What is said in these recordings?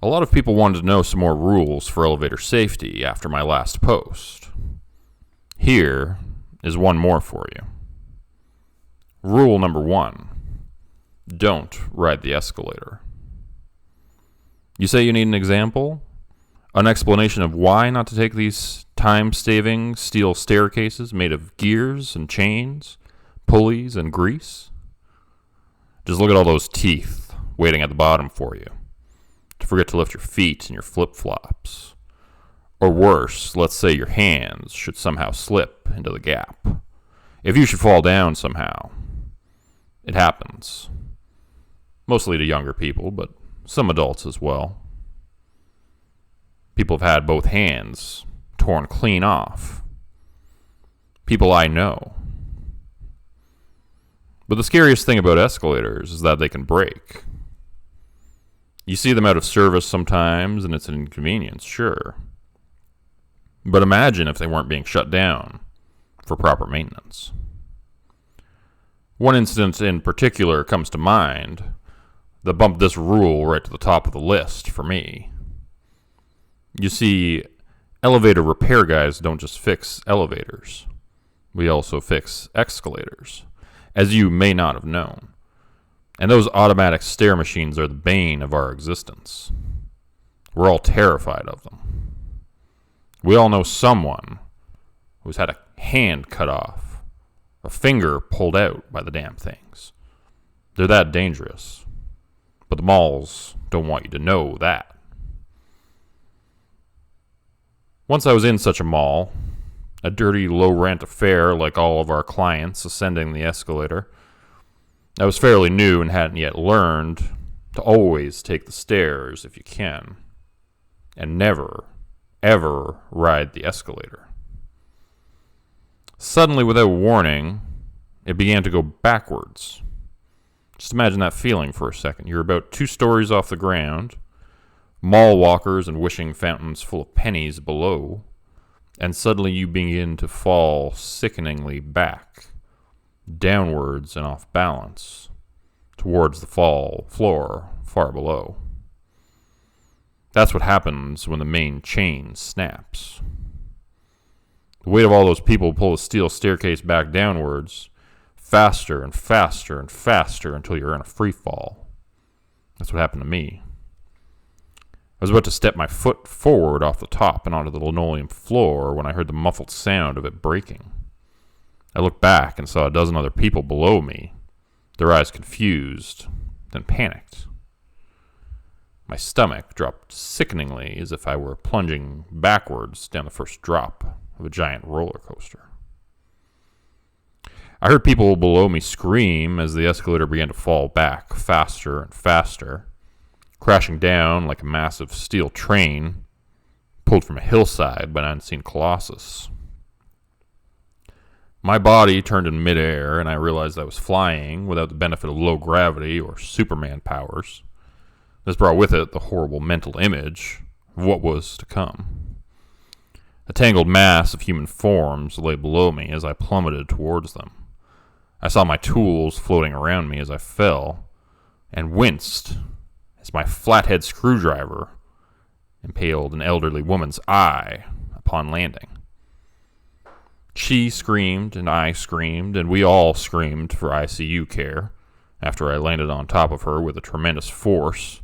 A lot of people wanted to know some more rules for elevator safety after my last post. Here is one more for you. Rule number 1. Don't ride the escalator. You say you need an example? An explanation of why not to take these time-saving steel staircases made of gears and chains, pulleys and grease? Just look at all those teeth waiting at the bottom for you. To forget to lift your feet and your flip-flops. Or worse, let's say your hands should somehow slip into the gap. If you should fall down somehow. It happens. Mostly to younger people, but some adults as well. People have had both hands torn clean off. People I know. But the scariest thing about escalators is that they can break. You see them out of service sometimes, and it's an inconvenience, sure. But imagine if they weren't being shut down for proper maintenance. One incident in particular comes to mind that bumped this rule right to the top of the list for me. You see, elevator repair guys don't just fix elevators. We also fix escalators, as you may not have known. And those automatic stair machines are the bane of our existence. We're all terrified of them. We all know someone who's had a hand cut off, a finger pulled out by the damn things. They're that dangerous. But the malls don't want you to know that. Once I was in such a mall, a dirty, low-rent affair like all of our clients ascending the escalator. I was fairly new and hadn't yet learned to always take the stairs if you can, and never, ever ride the escalator. Suddenly, without warning, it began to go backwards. Just imagine that feeling for a second. You're about 2 stories off the ground, mall walkers and wishing fountains full of pennies below, and suddenly you begin to fall sickeningly back, downwards and off balance, towards the floor far below. That's what happens when the main chain snaps. The weight of all those people pull the steel staircase back downwards, faster and faster and faster until you're in a free fall. That's what happened to me. I was about to step my foot forward off the top and onto the linoleum floor when I heard the muffled sound of it breaking. I looked back and saw a dozen other people below me, their eyes confused, then panicked. My stomach dropped sickeningly as if I were plunging backwards down the first drop of a giant roller coaster. I heard people below me scream as the escalator began to fall back faster and faster, crashing down like a massive steel train pulled from a hillside by an unseen colossus. My body turned in midair, and I realized I was flying without the benefit of low gravity or Superman powers. This brought with it the horrible mental image of what was to come. A tangled mass of human forms lay below me as I plummeted towards them. I saw my tools floating around me as I fell, and winced as my flathead screwdriver impaled an elderly woman's eye upon landing. She screamed, and I screamed, and we all screamed for ICU care after I landed on top of her with a tremendous force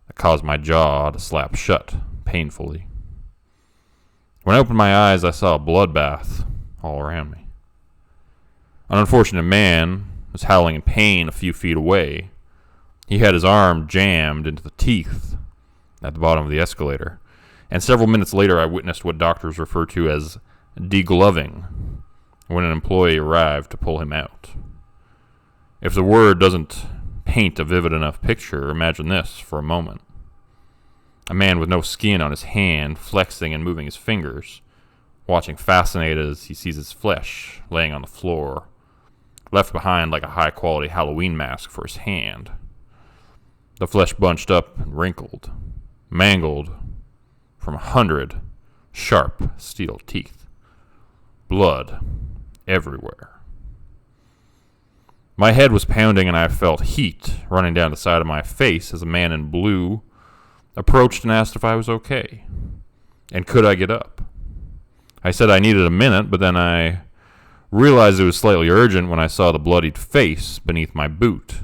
that caused my jaw to slap shut painfully. When I opened my eyes, I saw a bloodbath all around me. An unfortunate man was howling in pain a few feet away. He had his arm jammed into the teeth at the bottom of the escalator, and several minutes later I witnessed what doctors refer to as degloving when an employee arrived to pull him out. If the word doesn't paint a vivid enough picture, imagine this for a moment. A man with no skin on his hand, flexing and moving his fingers, watching fascinated as he sees his flesh laying on the floor, left behind like a high-quality Halloween mask for his hand. The flesh bunched up and wrinkled, mangled from 100 sharp steel teeth. Blood everywhere. My head was pounding and I felt heat running down the side of my face as a man in blue approached and asked if I was okay, and could I get up. I said I needed a minute, but then I realized it was slightly urgent when I saw the bloodied face beneath my boot.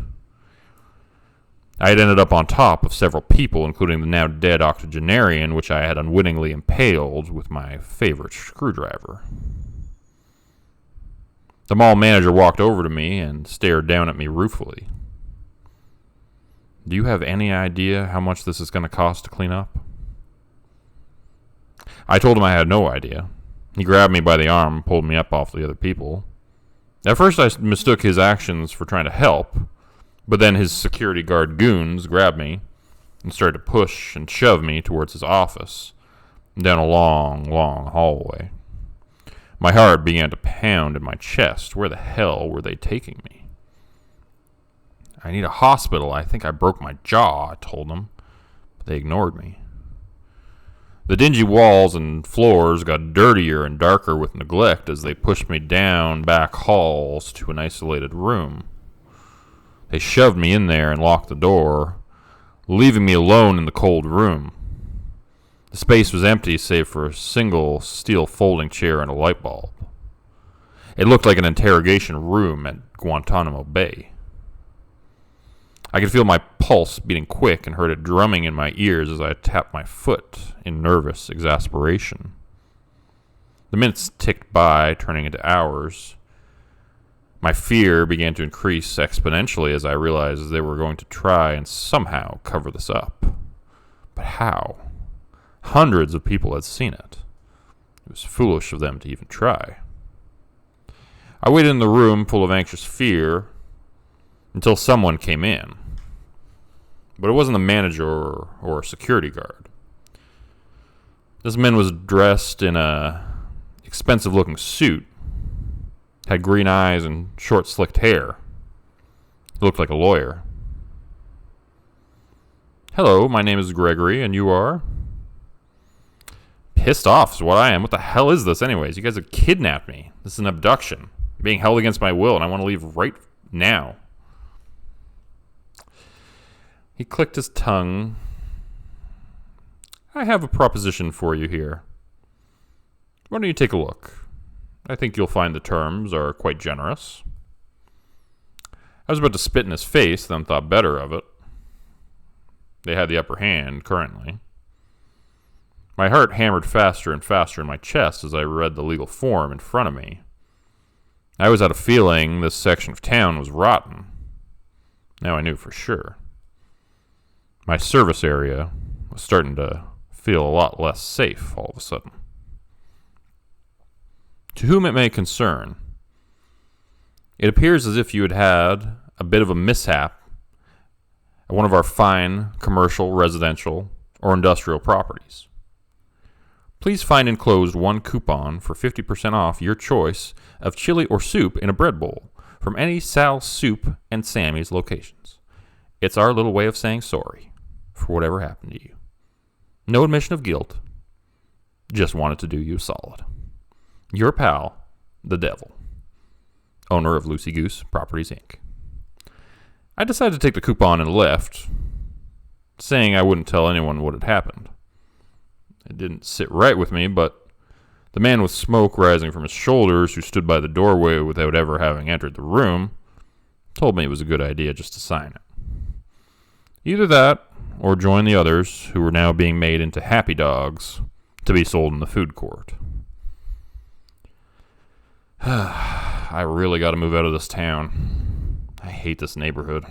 I had ended up on top of several people, including the now dead octogenarian, which I had unwittingly impaled with my favorite screwdriver. The mall manager walked over to me and stared down at me ruefully. Do you have any idea how much this is going to cost to clean up? I told him I had no idea. He grabbed me by the arm and pulled me up off the other people. At first I mistook his actions for trying to help, but then his security guard goons grabbed me and started to push and shove me towards his office, down a long, long hallway. My heart began to pound in my chest. Where the hell were they taking me? I need a hospital. I think I broke my jaw, I told them, but they ignored me. The dingy walls and floors got dirtier and darker with neglect as they pushed me down back halls to an isolated room. They shoved me in there and locked the door, leaving me alone in the cold room. The space was empty save for a single steel folding chair and a light bulb. It looked like an interrogation room at Guantanamo Bay. I could feel my pulse beating quick and heard it drumming in my ears as I tapped my foot in nervous exasperation. The minutes ticked by, turning into hours. My fear began to increase exponentially as I realized they were going to try and somehow cover this up. But how? Hundreds of people had seen it. It was foolish of them to even try. I waited in the room full of anxious fear until someone came in. But it wasn't the manager or a security guard. This man was dressed in a expensive-looking suit, had green eyes and short, slicked hair. He looked like a lawyer. Hello, my name is Gregory, and you are? Pissed off is what I am. What the hell is this anyways? You guys have kidnapped me. This is an abduction. I'm being held against my will, and I want to leave right now. He clicked his tongue. I have a proposition for you here. Why don't you take a look? I think you'll find the terms are quite generous. I was about to spit in his face, then thought better of it. They had the upper hand currently. My heart hammered faster and faster in my chest as I read the legal form in front of me. I always had a feeling this section of town was rotten. Now I knew for sure. My service area was starting to feel a lot less safe all of a sudden. To whom it may concern, it appears as if you had had a bit of a mishap at one of our fine commercial, residential, or industrial properties. Please find enclosed one coupon for 50% off your choice of chili or soup in a bread bowl from any Sal's Soup and Sammy's locations. It's our little way of saying sorry for whatever happened to you. No admission of guilt. Just wanted to do you a solid. Your pal, the Devil, owner of Loosey Goose Properties, Inc. I decided to take the coupon and left, saying I wouldn't tell anyone what had happened. It didn't sit right with me, but the man with smoke rising from his shoulders, who stood by the doorway without ever having entered the room, told me it was a good idea just to sign it. Either that, or join the others who were now being made into happy dogs to be sold in the food court. I really got to move out of this town. I hate this neighborhood.